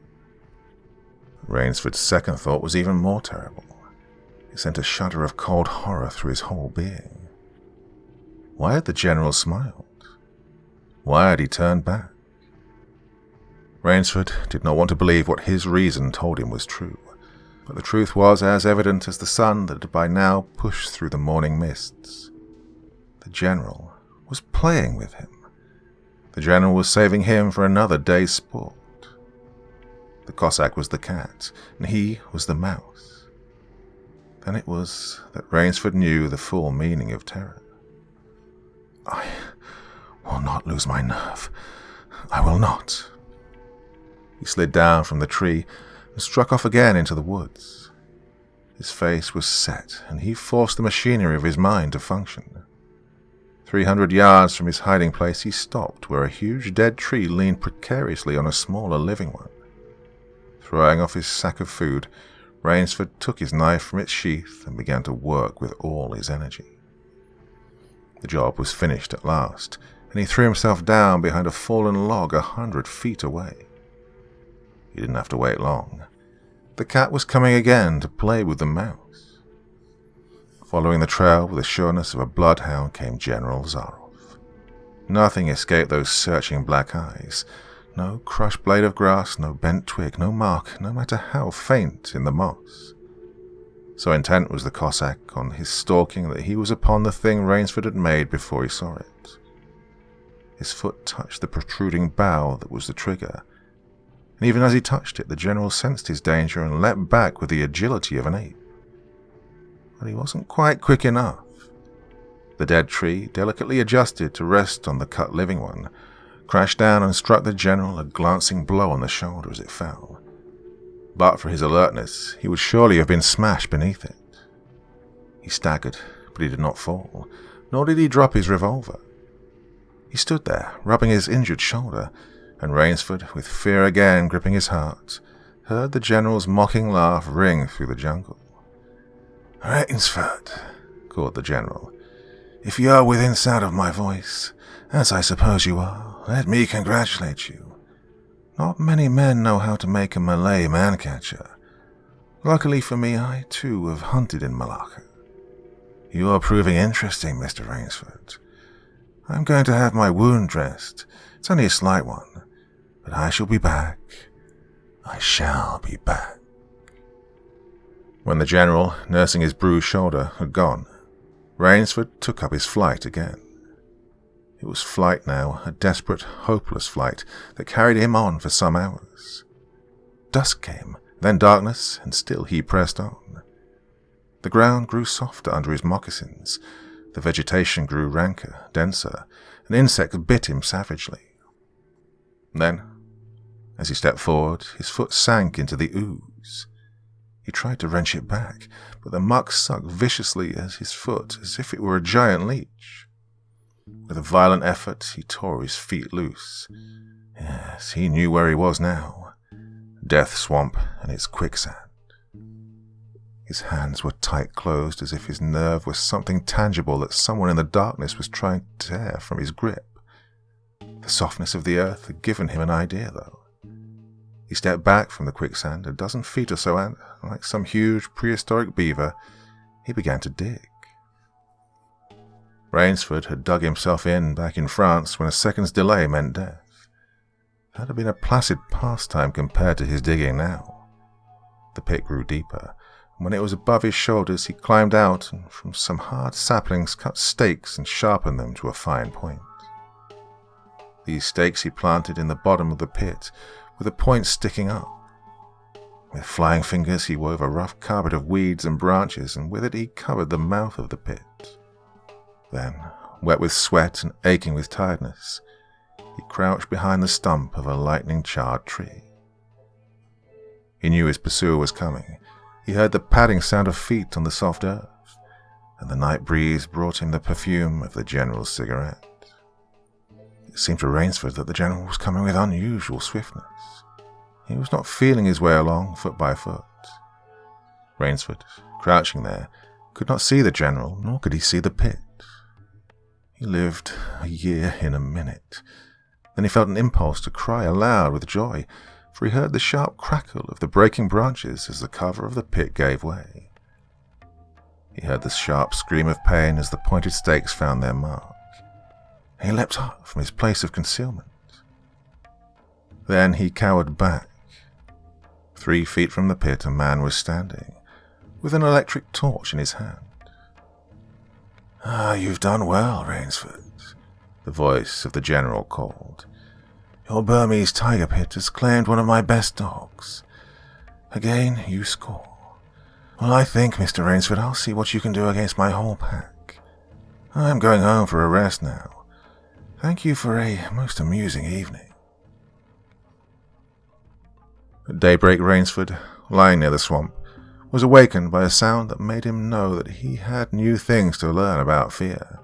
Rainsford's second thought was even more terrible. It sent a shudder of cold horror through his whole being. Why had the general smiled? Why had he turned back? Rainsford did not want to believe what his reason told him was true, but the truth was as evident as the sun that had by now pushed through the morning mists. The general was playing with him. The general was saving him for another day's sport. The Cossack was the cat, and he was the mouse. Then it was that Rainsford knew the full meaning of terror. "I will not lose my nerve. I will not." He slid down from the tree and struck off again into the woods. His face was set, and he forced the machinery of his mind to function. 300 yards from his hiding place he stopped where a huge dead tree leaned precariously on a smaller living one. Throwing off his sack of food, Rainsford took his knife from its sheath and began to work with all his energy. The job was finished at last, and he threw himself down behind a fallen log 100 feet away. He didn't have to wait long. The cat was coming again to play with the mouse. Following the trail with the sureness of a bloodhound came General Zaroff. Nothing escaped those searching black eyes. No crushed blade of grass, no bent twig, no mark, no matter how faint, in the moss. So intent was the Cossack on his stalking that he was upon the thing Rainsford had made before he saw it. His foot touched the protruding bough that was the trigger, and even as he touched it, the general sensed his danger and leapt back with the agility of an ape. But he wasn't quite quick enough. The dead tree, delicately adjusted to rest on the cut living one, crashed down and struck the general a glancing blow on the shoulder as it fell. But for his alertness, he would surely have been smashed beneath it. He staggered, but he did not fall, nor did he drop his revolver. He stood there, rubbing his injured shoulder, and Rainsford, with fear again gripping his heart, heard the general's mocking laugh ring through the jungle. "Rainsford," called the general, "if you are within sound of my voice, as I suppose you are, let me congratulate you. Not many men know how to make a Malay man-catcher. Luckily for me, I too have hunted in Malacca. You are proving interesting, Mr. Rainsford. I'm going to have my wound dressed. It's only a slight one, but I shall be back. I shall be back." When the general, nursing his bruised shoulder, had gone, Rainsford took up his flight again. It was flight now, a desperate, hopeless flight that carried him on for some hours. Dusk came, then darkness, and still he pressed on. The ground grew softer under his moccasins, the vegetation grew ranker, denser, and insects bit him savagely. Then, as he stepped forward, his foot sank into the ooze. He tried to wrench it back, but the muck sucked viciously at his foot as if it were a giant leech. With a violent effort, he tore his feet loose. Yes, he knew where he was now. Death Swamp and its quicksand. His hands were tight-closed as if his nerve was something tangible that someone in the darkness was trying to tear from his grip. The softness of the earth had given him an idea, though. He stepped back from the quicksand a dozen feet or so, and, like some huge prehistoric beaver, he began to dig. Rainsford had dug himself in back in France when a second's delay meant death. That had been a placid pastime compared to his digging now. The pit grew deeper, and when it was above his shoulders he climbed out and from some hard saplings cut stakes and sharpened them to a fine point. These stakes he planted in the bottom of the pit, with the points sticking up. With flying fingers he wove a rough carpet of weeds and branches, and with it he covered the mouth of the pit. Then, wet with sweat and aching with tiredness, he crouched behind the stump of a lightning-charred tree. He knew his pursuer was coming. He heard the padding sound of feet on the soft earth, and the night breeze brought him the perfume of the general's cigarette. It seemed to Rainsford that the general was coming with unusual swiftness. He was not feeling his way along, foot by foot. Rainsford, crouching there, could not see the general, nor could he see the pit. He lived a year in a minute. Then he felt an impulse to cry aloud with joy, for he heard the sharp crackle of the breaking branches as the cover of the pit gave way. He heard the sharp scream of pain as the pointed stakes found their mark. He leapt up from his place of concealment. Then he cowered back. 3 feet from the pit a man was standing, with an electric torch in his hand. "Ah, you've done well, Rainsford," the voice of the general called. "Your Burmese tiger pit has claimed one of my best dogs. Again, you score. Well, I think, Mr. Rainsford, I'll see what you can do against my whole pack. I'm going home for a rest now. Thank you for a most amusing evening." At daybreak, Rainsford, lying near the swamp, was awakened by a sound that made him know that he had new things to learn about fear.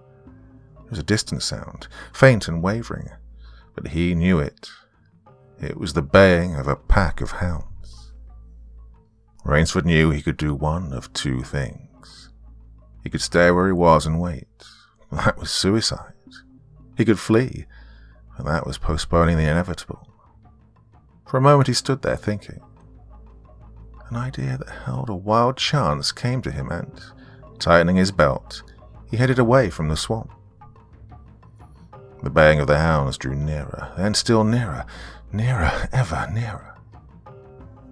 It was a distant sound, faint and wavering, but he knew it. It was the baying of a pack of hounds. Rainsford knew he could do one of 2 things. He could stay where he was and wait. That was suicide. He could flee, and that was postponing the inevitable. For a moment he stood there thinking. An idea that held a wild chance came to him, and, tightening his belt, he headed away from the swamp. The baying of the hounds drew nearer, and still nearer, nearer, ever nearer.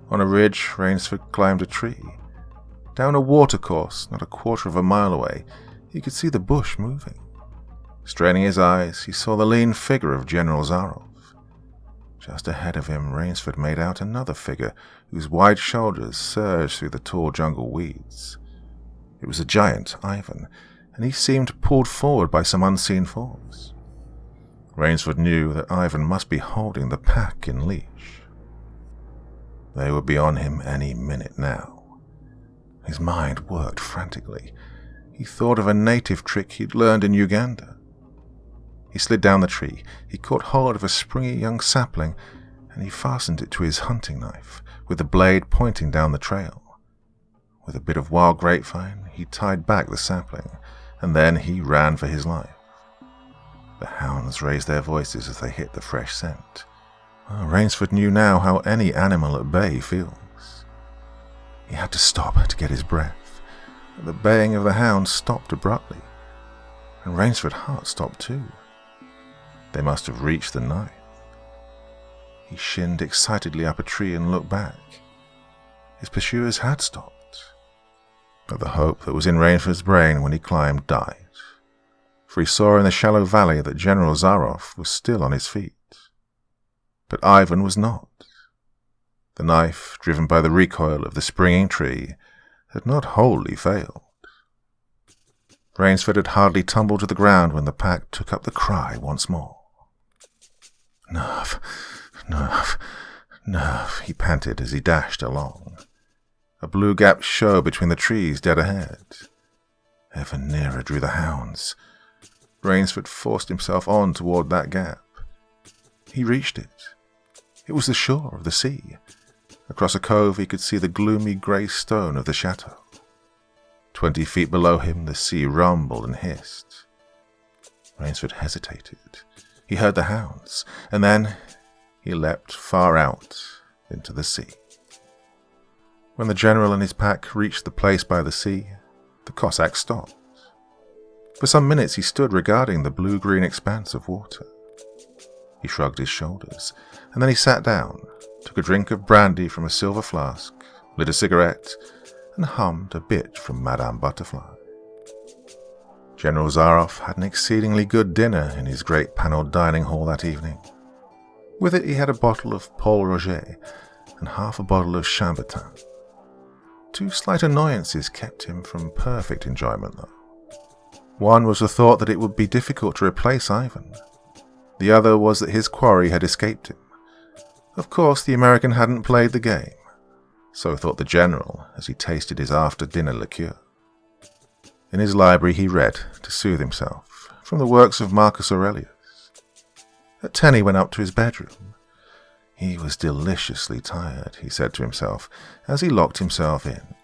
On a ridge, Rainsford climbed a tree. Down a watercourse, not a quarter of a mile away, he could see the bush moving. Straining his eyes, he saw the lean figure of General Zaroff. Just ahead of him, Rainsford made out another figure whose wide shoulders surged through the tall jungle weeds. It was the giant, Ivan, and he seemed pulled forward by some unseen force. Rainsford knew that Ivan must be holding the pack in leash. They would be on him any minute now. His mind worked frantically. He thought of a native trick he'd learned in Uganda. He slid down the tree. He caught hold of a springy young sapling, and he fastened it to his hunting knife, with the blade pointing down the trail. With a bit of wild grapevine, he tied back the sapling, and then he ran for his life. The hounds raised their voices as they hit the fresh scent. Rainsford knew now how any animal at bay feels. He had to stop to get his breath. The baying of the hounds stopped abruptly, and Rainsford's heart stopped too. They must have reached the knife. He shinned excitedly up a tree and looked back. His pursuers had stopped. But the hope that was in Rainsford's brain when he climbed died, for he saw in the shallow valley that General Zaroff was still on his feet. But Ivan was not. The knife, driven by the recoil of the springing tree, had not wholly failed. Rainsford had hardly tumbled to the ground when the pack took up the cry once more. "Nerve, nerve, nerve," he panted as he dashed along. A blue gap showed between the trees dead ahead. Ever nearer drew the hounds. Rainsford forced himself on toward that gap. He reached it. It was the shore of the sea. Across a cove he could see the gloomy grey stone of the chateau. 20 feet below him the sea rumbled and hissed. Rainsford hesitated. He heard the hounds, and then he leapt far out into the sea. When the general and his pack reached the place by the sea, the Cossack stopped. For some minutes he stood regarding the blue-green expanse of water. He shrugged his shoulders, and then he sat down, took a drink of brandy from a silver flask, lit a cigarette, and hummed a bit from Madame Butterfly. General Zaroff had an exceedingly good dinner in his great panelled dining hall that evening. With it he had a bottle of Paul Roger and half a bottle of Chambertin. 2 slight annoyances kept him from perfect enjoyment, though. One was the thought that it would be difficult to replace Ivan. The other was that his quarry had escaped him. Of course, the American hadn't played the game. So thought the general as he tasted his after-dinner liqueur. In his library he read, to soothe himself, from the works of Marcus Aurelius. At 10 he went up to his bedroom. He was deliciously tired, he said to himself, as he locked himself in.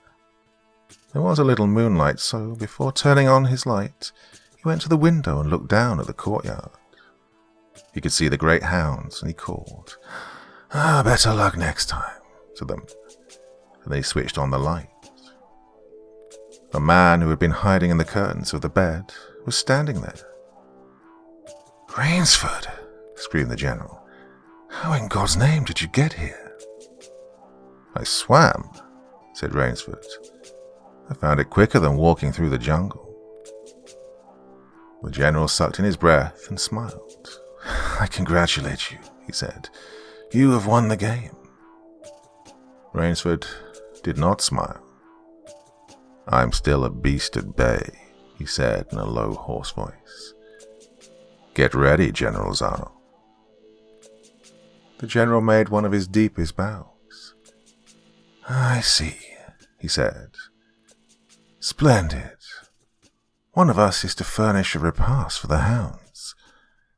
There was a little moonlight, so before turning on his light, he went to the window and looked down at the courtyard. He could see the great hounds, and he called, "Better luck next time," to them, and they switched on the light. A man who had been hiding in the curtains of the bed was standing there. "Rainsford," screamed the general. "How in God's name did you get here?" "I swam," said Rainsford. "I found it quicker than walking through the jungle." The general sucked in his breath and smiled. "I congratulate you," he said. "You have won the game." Rainsford did not smile. "I'm still a beast at bay," he said in a low, hoarse voice. "Get ready, General Zaroff." The general made one of his deepest bows. "I see," he said. "Splendid. One of us is to furnish a repast for the hounds.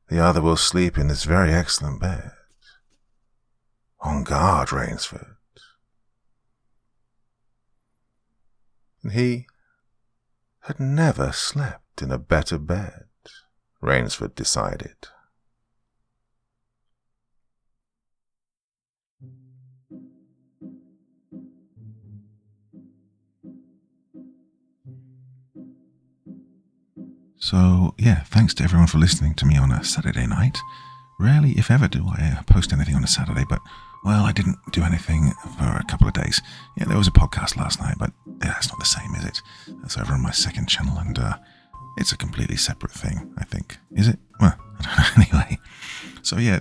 The other will sleep in this very excellent bed. On guard, Rainsford." And he had never slept in a better bed, Rainsford decided. So, yeah, thanks to everyone for listening to me on a Saturday night. Rarely, if ever, do I post anything on a Saturday, but, well, I didn't do anything for a couple of days. Yeah, there was a podcast last night, but yeah, it's not the same, is it? That's over on my second channel, and it's a completely separate thing, I think. Is it? Well, I don't know. Anyway. So, yeah,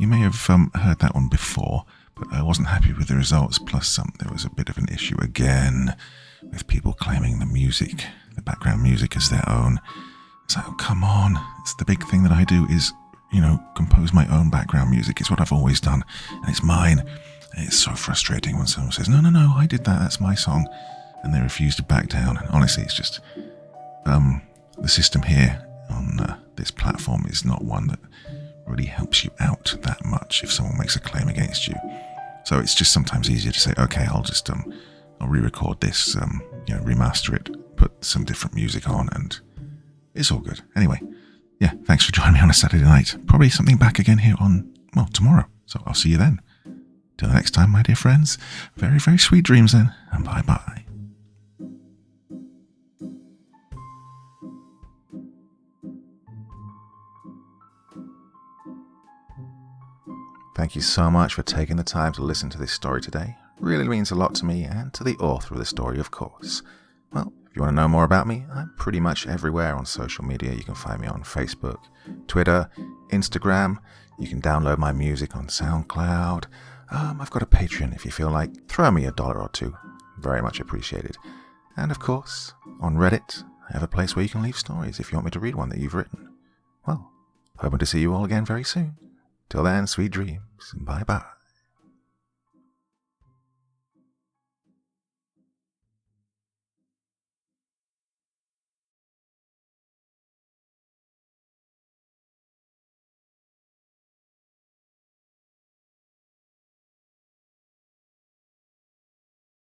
you may have heard that one before, but I wasn't happy with the results, plus there was a bit of an issue again with people claiming the background music as their own. It's like, oh, come on. It's the big thing that I do is, compose my own background music. It's what I've always done, and it's mine. And it's so frustrating when someone says, no, I did that, that's my song, and they refuse to back down. And honestly, it's just, the system here on this platform is not one that really helps you out that much if someone makes a claim against you. So it's just sometimes easier to say, okay, I'll re-record this, remaster it, put some different music on, and it's all good. Anyway, yeah, thanks for joining me on a Saturday night. Probably something back again here on, tomorrow. So I'll see you then. Till the next time, my dear friends, very, very sweet dreams then, and bye-bye. Thank you so much for taking the time to listen to this story today. Really means a lot to me and to the author of the story, of course. Well, if you want to know more about me, I'm pretty much everywhere on social media. You can find me on Facebook, Twitter, Instagram. You can download my music on SoundCloud. I've got a Patreon if you feel like. Throw me $1 or $2. Very much appreciated. And of course, on Reddit, I have a place where you can leave stories if you want me to read one that you've written. Well, hoping to see you all again very soon. Till then, sweet dreams. Bye-bye.